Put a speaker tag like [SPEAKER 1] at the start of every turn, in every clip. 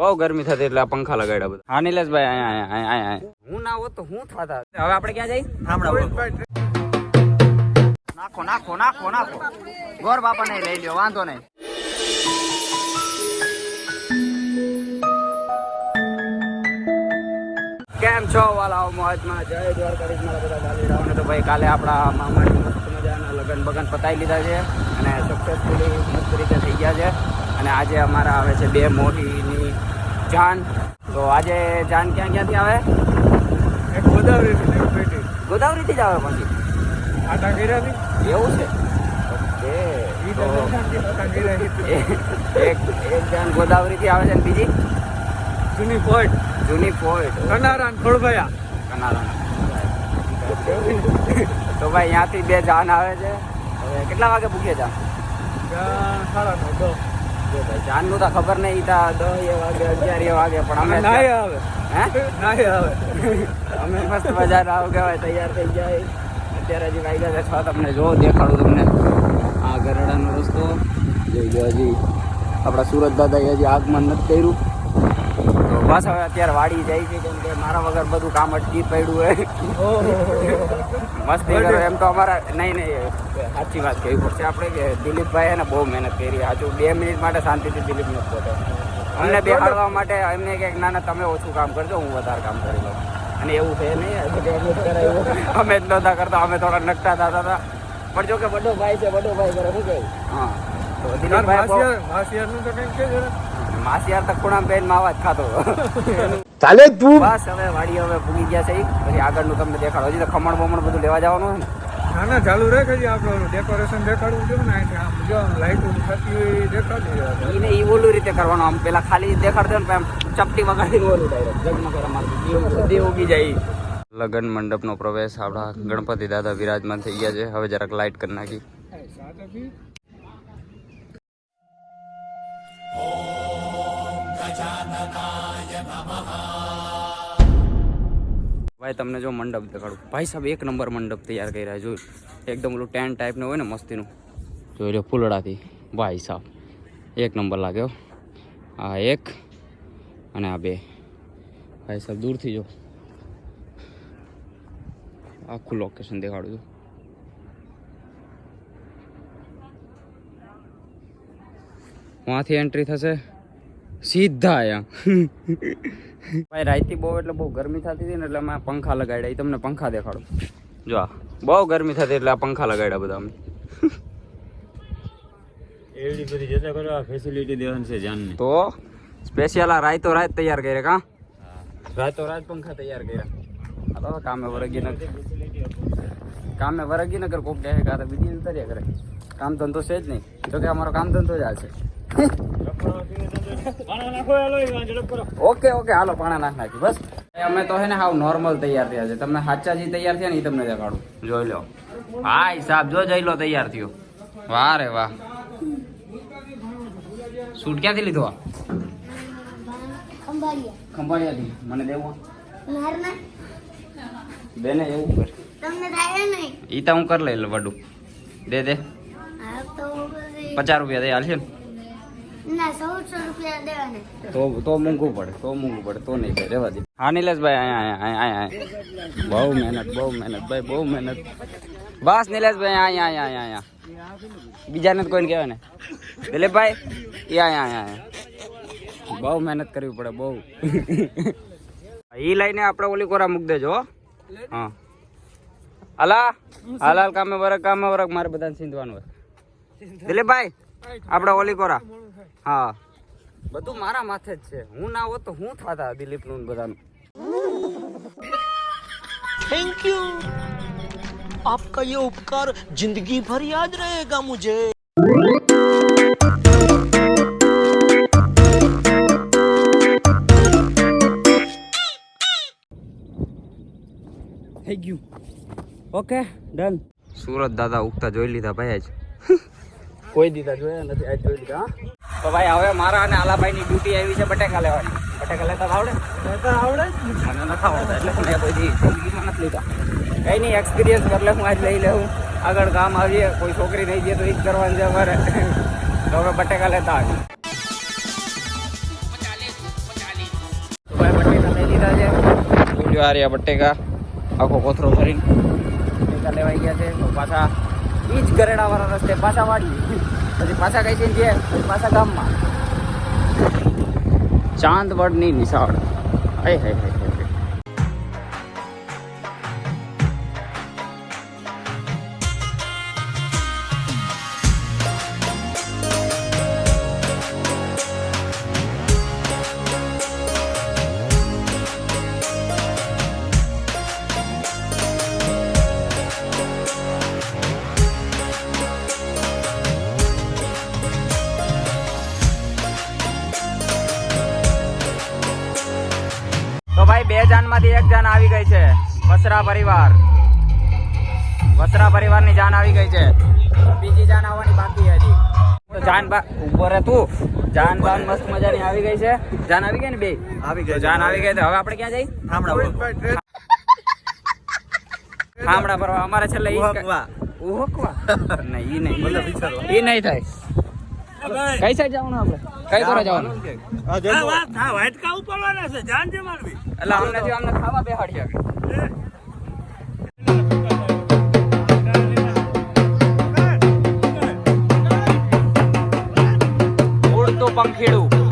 [SPEAKER 1] બહુ ગરમી થતી એટલે આ પંખા લગાડ્યા બધા. હા નિલેશભાઈ અહીંયા હું ના હોત તો હું થતા. હવે આપણે ક્યાં જઈ? નાખો નાખો નાખો નાખો ગોર બાપા ને લઈ લ્યો, વાંધો નહીં. કેમ છો વાલાઓ મોજમાં? જય દ્વારકાધીશ મારા બધા ગાલીડાઓને. તો ભાઈ કાલે આપણા મામાની મસ્ત મજાના લગન બગન પતાવી લીધા છે અને સક્સેસફુલી મસ્ત રીતે થઈ ગયા છે. અને આજે અમારા આવે છે 2 મોઢીની જાન. તો આજે જાન ક્યાંથી આવે? ગોદાવરીથી જ આવે. પછી એવું છે? એક જાન ગોદાવરીથી આવે છે ને બીજી જૂની ફોર્ટ કનારાન ખોળભાયા કનારાન. તો ભાઈ અહીંયાથી 2 જાન આવે છે. હવે કેટલા વાગે પૂછીએ જાન? 9:30. જાન નું તો ખબર નહીં, 10 વાગે 11 વાગે. પણ અમે આવે અમે મસ્ત મજા આવ કહેવાય તૈયાર થઈ જાય. અત્યારે હજી વાગ્યા છે 6. તમને જો દેખાડું તમને આ ગરડાનો રસ્તો જોઈ લો. હજી આપણા સુરત દાદાએ હજી આગમન નથી કર્યું. તો બસ હવે અત્યારે વાડી જાય છે, કેમ કે મારા વગર બધું કામ અટકી પડ્યું હોય. મસ્તી કરો એમ તો અમારા નહીં સાચી વાત કહેવી પડશે આપણે કે દિલીપભાઈ એને બહુ મહેનત કરી. હજુ 2 મિનિટ માટે શાંતિથી દિલીપ નથી પોતો. અમને બેહાડવા માટે એમને કંઈક ના તમે ઓછું કામ કરજો, હું વધારે કામ કરી લઉં. અને એવું છે નહીં અમે જ નહોતા કરતા, અમે થોડા નકટા થતા હતા. પણ જો કે વડો ભાઈ છે, વડો ભાઈ કરે શું કહ્યું? હા તો દિલીપભાઈ માસિયાર તક ખૂણામાં બેન માં અવાજ ખાતો ચાલે તું. બસ હવે વાડી હવે ભૂગી ગયા છે. પછી આગળનું તમને દેખાડો. હજી તો ખમણ બમણ બધું લેવા જવાનું છે ને.
[SPEAKER 2] ના ચાલુ રહે છે આપણું ડેકોરેશન દેખાડવું છે ને. આમ જો લાઈટો થતી હોય દેખાડી
[SPEAKER 1] એને ઈ ઓલું રીતે કરવાનું. આમ પેલા ખાલી દેખાડતો ને આમ ચપટી વગાડીને ઓલું ડાયરેક્ટ જગમગ અમારું દેવ ઉગી જાય. લગન મંડપનો પ્રવેશ આપણા ગણપતિ દાદા વિરાજમાન થઈ ગયા છે. હવે જરાક લાઈટ કરી નાખી. ભાઈ તમને જો મંડપ દેખાડું. ભાઈ સાહેબ 1 નંબર મંડપ તૈયાર કર્યા. જોયું એકદમ ઓલું ટેન્ટ ટાઈપનું હોય ને મસ્તીનું. જોઈ લો ફૂલડાથી. ભાઈ સાહેબ 1 નંબર લાગ્યો. આ 1 અને આ 2. ભાઈ સાહેબ દૂરથી જો આખું લોકેશન દેખાડું છું. વાંથી એન્ટ્રી થશે સીધા અહીંયા. ભાઈ રાતથી બહુ એટલે બહુ ગરમી થતી હતી ને એટલે અમે પંખા લગાડ્યા. તમને પંખા દેખાડું. જો આ બહુ ગરમી થતી એટલે આ પંખા લગાડ્યા બધા અમે. એવડી બધી જતા કરો ફેસિલિટી દેવાની છે જાનને. તો સ્પેશિયલ આ રાતો રાત તૈયાર કર્યા. કા રાતો રાત પંખા તૈયાર કર્યા. આ તો કામે વરગી ન કર કોક કહે કે આ બીજી તૈયાર કરે. કામ ધંધો છે જ નહીં. જોકે અમારો કામ ધંધો જ આ છે. ઓકે હાલો પાણા નાખી બસ. અમે તો હે ને હાવ નોર્મલ તૈયાર થયા છે. તમે સાચાજી તૈયાર થયા ને એ તમને દેખાડું. જોઈ લો ભાઈ સાહેબ જો જઈ લો તૈયાર થયો. વાહ રે વાહ. શૂટ ક્યાંથી લીધો? ખંભાળિયાથી. મને દેવું બેને એવું કર. ઈ તો હું કરી લઈ વડું. દે 50 રૂપિયા દે હાલશે ને. તો મોંઘું પડે તો નહીં દે. રેવા દે. હા નિલેશભાઈ અહીંયા બહુ મહેનત ભાઈ બહુ મહેનત. બસ નિલેશભાઈ અહીંયા બીજાને કોઈને કહેવાય ને. દિલીપભાઈ એ અહીંયા બહુ મહેનત કરવી પડે બહુ. ઈ લઈને આપણે ઓલી કોરા મૂક દેજો. હા હાલ કામે વરક મારે બધાને સીંધવાનું હોય. દિલીપભાઈ આપણે ઓલી કોરા. હા બધું મારા માથે જ છે. હું ના હોત તો હું થતા દિલીપ નું બધાનું.
[SPEAKER 3] थैंक यू आपका ये उपकार जिंदगी भर याद रहेगा मुझे.
[SPEAKER 1] થઈ ગયું. Okay done. સુરત દાદા ઉગતા જોઈ લીધા ભાઈ. આજ કોઈ દીધા જોયા નથી, આજ જોઈ લીધા. તો ભાઈ હવે મારા અને આલાભાઈ ની ડ્યુટી આવી છે બટેકા લેવાની. બટેકા લેતા આવડે? મને નથી આવડતા એટલે મેં કોઈ જિંદગીમાં નથી લીધા. કઈ નહીં એક્સપિરિયન્સ કરી લે. હું આજ લઈ લઉં. આગળ કામ આવીએ. કોઈ છોકરી નહીં જઈએ તો એ જ કરવાનું છે અમારે. તો હવે બટેકા લેતા આવી. લ્યો આ રહ્યા બટેકા આખો કોથરો ભરીને બટેકા લેવાઈ ગયા છે તો પાછા ઈ જ ગરેડાવાળા રસ્તે પાછા વાળી પછી પાછા કઈ છે ગયા પછી પાછા ગામમાં ચાંદવડની નિશાળ હે હે હે તો ભાઈ 2 જાનમાંથી 1 જાન આવી ગઈ છે વસરા પરિવારની જાન આવી ગઈ છે બીજી જાન આવવાની બાકી છે હજી તો જાન ઉભો રહે તું જાન મસ્ત મજાની આવી ગઈ છે જાન આવી ગઈ ને બે આવી ગઈ જાન આવી ગઈ તો હવે આપણે ક્યાં જઈ થામડા પર અમારે છેલ્લે ઉહકવા નહીં ઈ નહીં થાય કઈ સાઈડ જવાનું આપણે કઈ તરફ જવાનું એટલે અમને ખાવા બેહાડી આગળ ઉડતું પંખીડું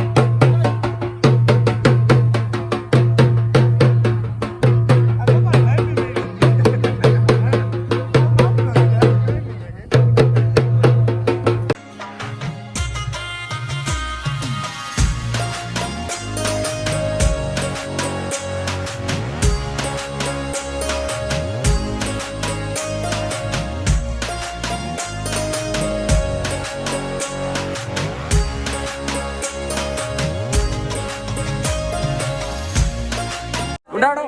[SPEAKER 1] ઉડાડો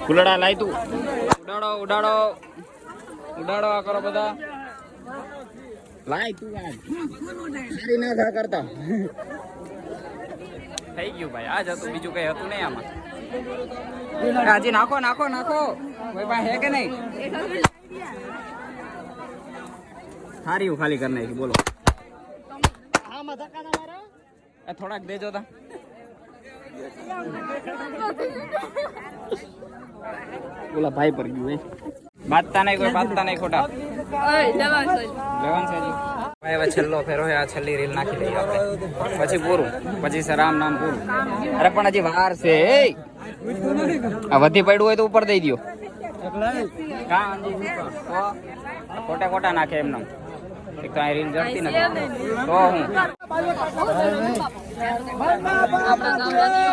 [SPEAKER 1] ફૂલડા લાય તું ઉડાડો આ કરો બધા લાય તું સારી ના થા કરતા થઈ ગયું ભાઈ આ જ હતું બીજું કઈ હતું નહીં આમાં હજી નાખો કોઈ પાસે હે કે નહીં સારી હું ખાલી કરી નાખી બોલો થોડાક દેજો તા બોલા ભાઈ પર ગયું બાતતા નહીં ખોટા લેવાનું છે ભાઈ હવે છેલ્લો ફેરો આ છેલ્લી રીલ નાખી દઈએ આપણે પછી પૂરું પછી રામ નામ પૂરું અરે પણ હજી વાર છે આ વધી પડ્યું હોય તો ઉપર દઈ દો ખોટા નાખે એમને એક તો આ રીલ જડતી નથી તો હું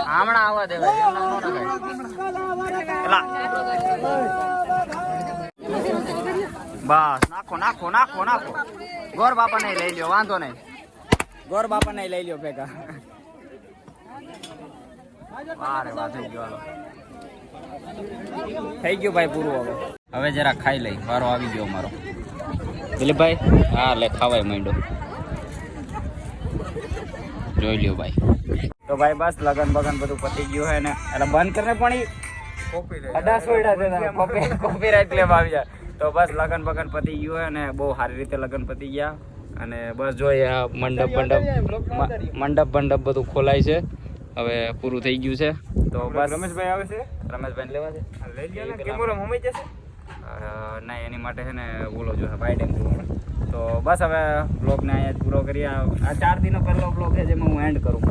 [SPEAKER 1] હમણાં આવવા દેવાય બસ નાખો ગોર બાપા નહીં લઈ લ્યો વાંધો નહીં ગોર બાપા નહીં લઈ લ્યો ભેગા વારે વાહ થઈ ગયો થઈ ગયું ભાઈ પૂરું હવે જરા ખાઈ લઈ વારો આવી ગયો મારો દિલીપભાઈ હા લે ખાવાય માંડો જોઈ લ્યો ભાઈ તો ભાઈ બસ લગન બગન બધું પતી ગયું હે ને એટલે બંધ કરીને પણ કોપીરાઈટ ક્લેમ આવી જાય તો બસ લગન બગન પતી ગયું હે ને બહુ સારી રીતે લગન પતી ગયા અને બસ જોઈએ આ મંડપ બધું ખોલાય છે હવે પૂરું થઈ ગયું છે તો બસ રમેશભાઈ આવે છે રમેશભાઈ લેવા છે ના એની માટે છે ને બોલો જો ભાઈ ટાઈમ તો બસ હવે બ્લોગને અહીંયા પૂરો કરીએ આ 4 દિનનો પહેલો બ્લોગ છે જેમાં હું એન્ડ કરું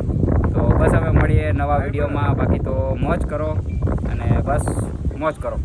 [SPEAKER 1] તો બસ હવે મળીએ નવા વિડીયોમાં બાકી તો મોજ કરો અને બસ મોજ કરો.